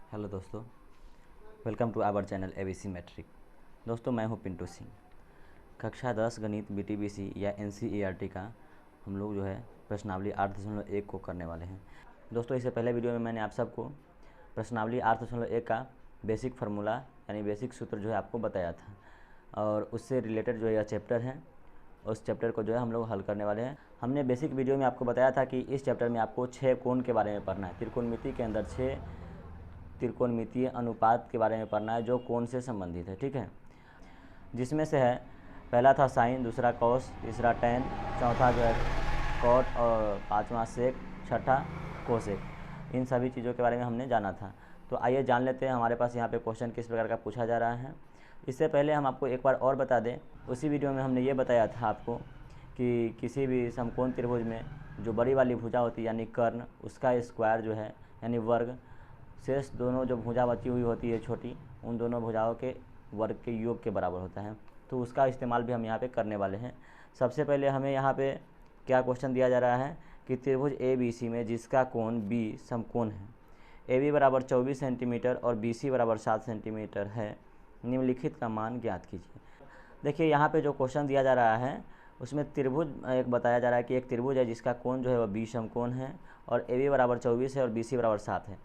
Hello दोस्तों, welcome to our channel ABC matric. दोस्तों मैं हूं पिंटू सिंह। कक्षा 10 गणित बीटीबीसी या एनसीईआरटी का हम लोग जो है प्रश्नावली 8.1 को करने वाले हैं। दोस्तों इससे पहले वीडियो में मैंने आप सबको प्रश्नावली 8.1 का बेसिक फार्मूला यानी बेसिक सूत्र जो है आपको बताया था, और उससे रिलेटेड जो यह चैप्टर है उस चैप्टर को जो है हम लोग हल करने वाले हैं। हमने बेसिक वीडियो में आपको बताया था कि इस चैप्टर में आपको 6 कोण के बारे में पढ़ना है। त्रिकोणमिति के अंदर 6 त्रिकोणमितीय अनुपात के बारे में पढ़ना है जो कोण से संबंधित है, ठीक है। जिसमें से है पहला था साइन, दूसरा कॉस, तीसरा टैन, चौथा जो है कॉट और पांचवा सेक, छठा कोसेक। इन सभी चीज़ों के बारे में हमने जाना था। तो आइए जान लेते हैं हमारे पास यहाँ पे क्वेश्चन किस प्रकार का पूछा जा रहा है। इससे पहले हम आपको एक बार और बता दें, उसी वीडियो में हमने ये बताया था आपको कि किसी भी समकोण त्रिभुज में जो बड़ी वाली भुजा होती है यानी कर्ण, उसका स्क्वायर जो है यानी वर्ग, शेष दोनों जो भुजा बची हुई होती है छोटी, उन दोनों भुजाओं के वर्ग के योग के बराबर होता है। तो उसका इस्तेमाल भी हम यहाँ पे करने वाले हैं। सबसे पहले हमें यहाँ पे क्या क्वेश्चन दिया जा रहा है कि त्रिभुज ए बी सी में जिसका कोण बी समकोण है, ए बी बराबर 24 सेंटीमीटर और बी सी बराबर 7 सेंटीमीटर है, निम्नलिखित का मान ज्ञात कीजिए। देखिए यहाँ पे जो क्वेश्चन दिया जा रहा है उसमें त्रिभुज एक बताया जा रहा है कि एक त्रिभुज है जिसका कोण जो है वह बी समकोण है और ए बी बराबर 24 है और बी सी बराबर 7 है।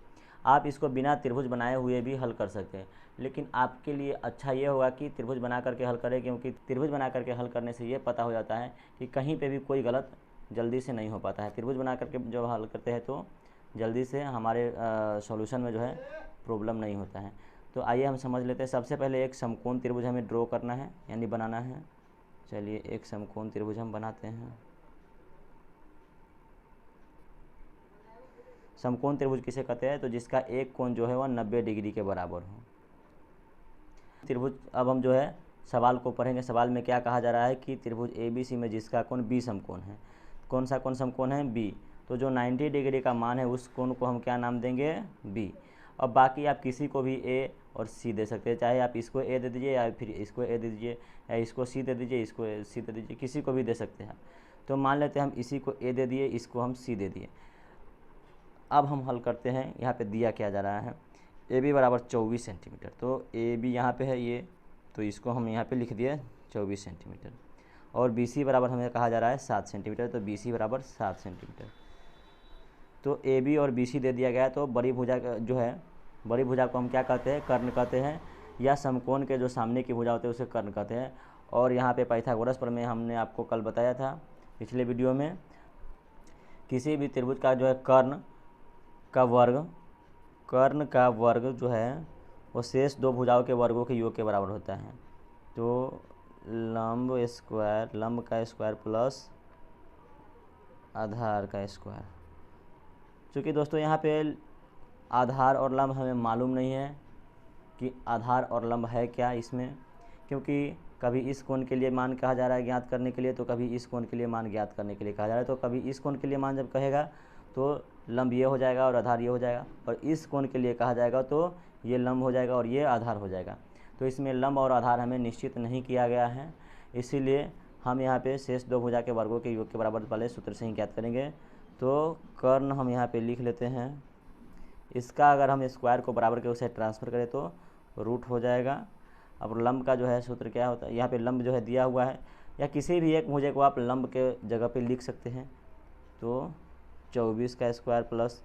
आप इसको बिना त्रिभुज बनाए हुए भी हल कर सकते हैं, लेकिन आपके लिए अच्छा ये होगा कि त्रिभुज बना करके हल करें, क्योंकि त्रिभुज बना करके हल करने से ये पता हो जाता है कि कहीं पे भी कोई गलत जल्दी से नहीं हो पाता है। त्रिभुज बना करके जब हल करते हैं तो जल्दी से हमारे सॉल्यूशन में जो है प्रॉब्लम नहीं होता है। तो आइए हम समझ लेते हैं। सबसे पहले एक समकोण त्रिभुज हमें ड्रॉ करना है यानी बनाना है। चलिए एक समकोण त्रिभुज हम बनाते हैं। समकोण त्रिभुज किसे कहते हैं? तो जिसका एक कोण जो है वह 90 डिग्री के बराबर हो। त्रिभुज अब हम जो है सवाल को पढ़ेंगे। सवाल में क्या कहा जा रहा है कि त्रिभुज ए बी सी में जिसका कोण बी समकोण है। कौन सा कोण समकोण है? बी। तो जो 90 डिग्री का मान है उस कोण को हम क्या नाम देंगे? बी। अब बाकी आप किसी को भी ए और सी दे सकते हैं, चाहे आप इसको ए दे दीजिए या फिर इसको ए दे दीजिए या इसको सी दे दीजिए, इसको सी दे दीजिए, किसी को भी दे सकते हैं। तो मान लेते हैं हम इसी को ए दे दिए, इसको हम सी दे दिए। अब हम हल करते हैं। यहाँ पे दिया क्या जा रहा है? ए बी बराबर 24 सेंटीमीटर। तो ए बी यहाँ पे है ये, तो इसको हम यहाँ पे लिख दिए 24 सेंटीमीटर। और बी सी बराबर हमें कहा जा रहा है 7 सेंटीमीटर, तो बी सी बराबर 7 सेंटीमीटर। तो ए बी और बी सी दे दिया गया है। तो बड़ी भुजा जो है, बड़ी भुजा को हम क्या कहते हैं? कर्ण कहते हैं, या समकोण के जो सामने की भुजा होते हैं उसे कर्ण कहते हैं। और यहाँ पे पाइथागोरस प्रमेय हमने आपको कल बताया था पिछले वीडियो में। किसी भी त्रिभुज का जो है कर्ण का वर्ग जो है वो शेष दो भुजाओं के वर्गों के योग के बराबर होता है। तो लंब का स्क्वायर प्लस आधार का स्क्वायर। चूँकि दोस्तों यहाँ पे आधार और लंब हमें मालूम नहीं है कि आधार और लंब है क्या इसमें, क्योंकि कभी इस कोण के लिए मान कहा जा रहा है ज्ञात करने के लिए, तो कभी इस कोण के लिए मान ज्ञात करने के लिए कहा जा रहा है। तो कभी इस कोण के लिए मान जब कहेगा तो लंब ये हो जाएगा और आधार ये हो जाएगा, और इस कोण के लिए कहा जाएगा तो ये लंब हो जाएगा और ये आधार हो जाएगा। तो इसमें लंब और आधार हमें निश्चित नहीं किया गया है, इसीलिए हम यहाँ पे शेष दो भुजा के वर्गों के योग के बराबर वाले सूत्र से ही ज्ञात करेंगे। तो कर्ण हम यहाँ पे लिख लेते हैं। इसका अगर हम स्क्वायर को बराबर के उसे ट्रांसफ़र करें तो रूट हो जाएगा। अब लंब का जो है सूत्र क्या होता है? यहाँ पे लंब जो है दिया हुआ है, या किसी भी एक भुजा को आप लंब के जगह पे लिख सकते हैं। तो 24 का स्क्वायर प्लस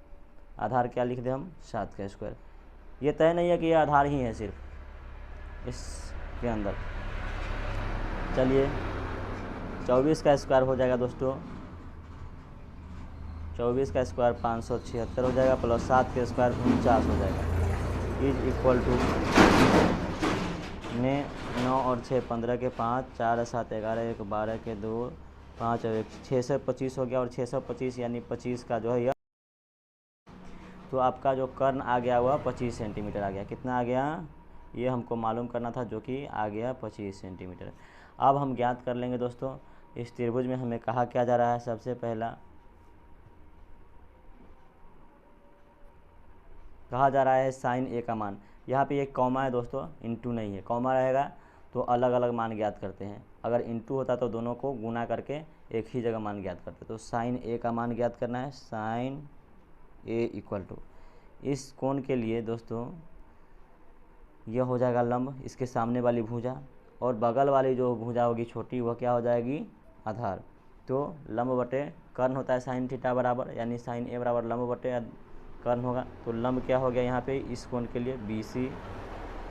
आधार क्या लिख दें हम? 7 का स्क्वायर। ये तय नहीं है कि ये आधार ही है सिर्फ इसके अंदर। चलिए 24 का स्क्वायर हो जाएगा दोस्तों, 24 का स्क्वायर 576 हो जाएगा, प्लस 7 के स्क्वायर 49 हो जाएगा। इज इक्वल टू 9 और 6 15 के 5, 4 7 11, 1 12 के 2, 5 और 1 625 हो गया। और 625 यानी 25 का जो है यह, तो आपका जो कर्ण आ गया हुआ 25 सेंटीमीटर आ गया। कितना आ गया? ये हमको मालूम करना था, जो कि आ गया 25 सेंटीमीटर। अब हम ज्ञात कर लेंगे दोस्तों। इस त्रिभुज में हमें कहा क्या जा रहा है? सबसे पहला कहा जा रहा है साइन ए का मान। यहाँ पे एक कॉमा है दोस्तों, इंटू नहीं है। कॉमा रहेगा तो अलग अलग मान ज्ञात करते हैं, अगर इंटू होता तो दोनों को गुना करके एक ही जगह मान ज्ञात करते। तो साइन ए का मान ज्ञात करना है। साइन ए इक्वल टू, इस कोण के लिए दोस्तों यह हो जाएगा लंब, इसके सामने वाली भुजा, और बगल वाली जो भुजा होगी छोटी वह क्या हो जाएगी आधार। तो लंब बटे कर्ण होता है साइन थीटा बराबर, यानी साइन ए बराबर लंब बटे कर्ण होगा। तो लंब क्या हो गया यहाँ पे इस कोण के लिए BC,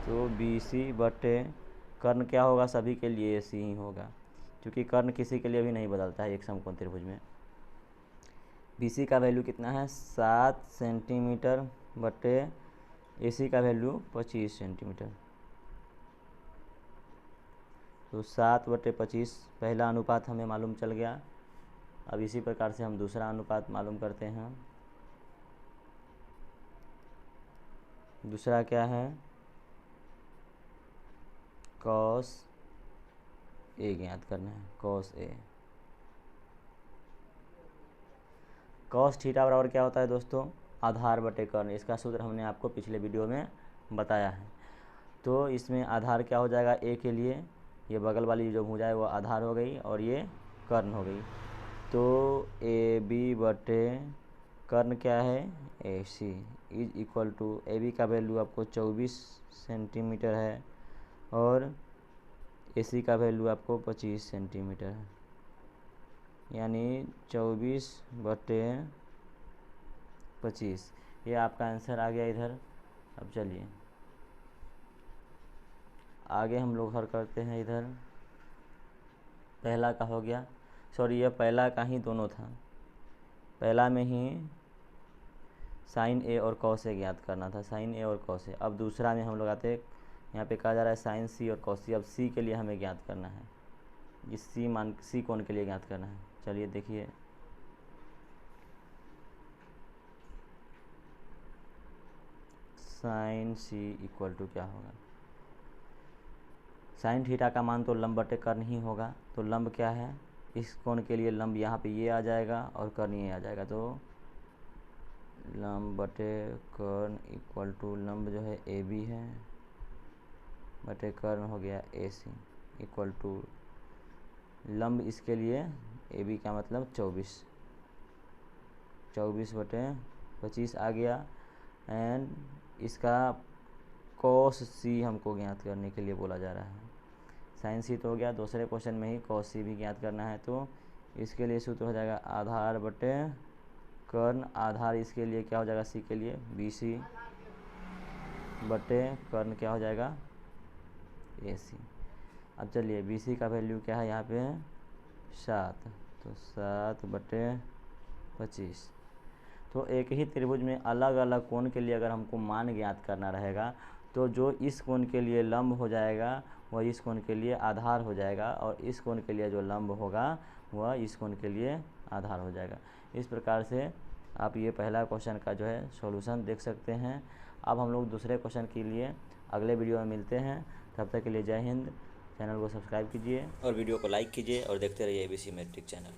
तो BC बटे कर्ण क्या होगा सभी के लिए AC ही होगा, क्योंकि कर्ण किसी के लिए भी नहीं बदलता है एक समकोण त्रिभुज में। BC का वैल्यू कितना है 7 सेंटीमीटर बटे AC का वैल्यू 25 सेंटीमीटर। तो 7/25 पहला अनुपात हमें मालूम चल गया। अब इसी प्रकार से हम दूसरा अनुपात मालूम करते हैं। दूसरा क्या है cos A ज्ञात करना है, cos A। cos थीटा बराबर क्या होता है दोस्तों आधार बटे कर्ण। इसका सूत्र हमने आपको पिछले वीडियो में बताया है। तो इसमें आधार क्या हो जाएगा A के लिए, ये बगल वाली जो भुजा है वो आधार हो गई और ये कर्ण हो गई। तो AB बटे कर्ण क्या है AC is equal to AB का वैल्यू आपको 24 सेंटीमीटर है और AC का वैल्यू आपको 25 सेंटीमीटर है, यानी 24/25। ये आपका आंसर आ गया इधर। अब चलिए आगे हम लोग हल करते हैं। इधर पहला का हो गया, सॉरी यह पहला का ही दोनों था। पहला में ही साइन A और cos A ज्ञात करना था, साइन A और cos A। अब दूसरा में हम लोग आते, यहाँ पे कहा जा रहा है साइन C और cos C। अब C के लिए हमें ज्ञात करना है, इस C कोण के लिए ज्ञात करना है। चलिए देखिए साइन C इक्वल टू क्या होगा, साइन थीटा का मान तो लंब बटे कर्ण ही होगा। तो लंब क्या है इस कोण के लिए, लंब यहाँ पे ये आ जाएगा और कर्ण ये आ जाएगा। तो लंब बटे कर्ण इक्वल टू लंब जो है AB है बटे कर्ण हो गया AC इक्वल टू लंब इसके लिए AB का मतलब 24/25 आ गया। एंड इसका cos C हमको ज्ञात करने के लिए बोला जा रहा है। साइन C तो हो गया, दूसरे क्वेश्चन में ही cos C भी ज्ञात करना है। तो इसके लिए सूत्र हो जाएगा आधार बटे कर्ण। आधार इसके लिए क्या हो जाएगा C के लिए BC बटे कर्ण क्या हो जाएगा AC। अब चलिए BC का वैल्यू क्या है यहाँ पे 7, तो 7/25। तो एक ही त्रिभुज में अलग अलग कोण के लिए अगर हमको मान ज्ञात करना रहेगा तो जो इस कोण के लिए लंब हो जाएगा वह इस कोण के लिए आधार हो जाएगा, और इस कोण के लिए जो लंब होगा वह इस कोण के लिए आधार हो जाएगा। इस प्रकार से आप ये पहला क्वेश्चन का जो है सॉल्यूशन देख सकते हैं। अब हम लोग दूसरे क्वेश्चन के लिए अगले वीडियो में मिलते हैं। तब तक के लिए जय हिंद। चैनल को सब्सक्राइब कीजिए और वीडियो को लाइक कीजिए और देखते रहिए ABC मैट्रिक चैनल।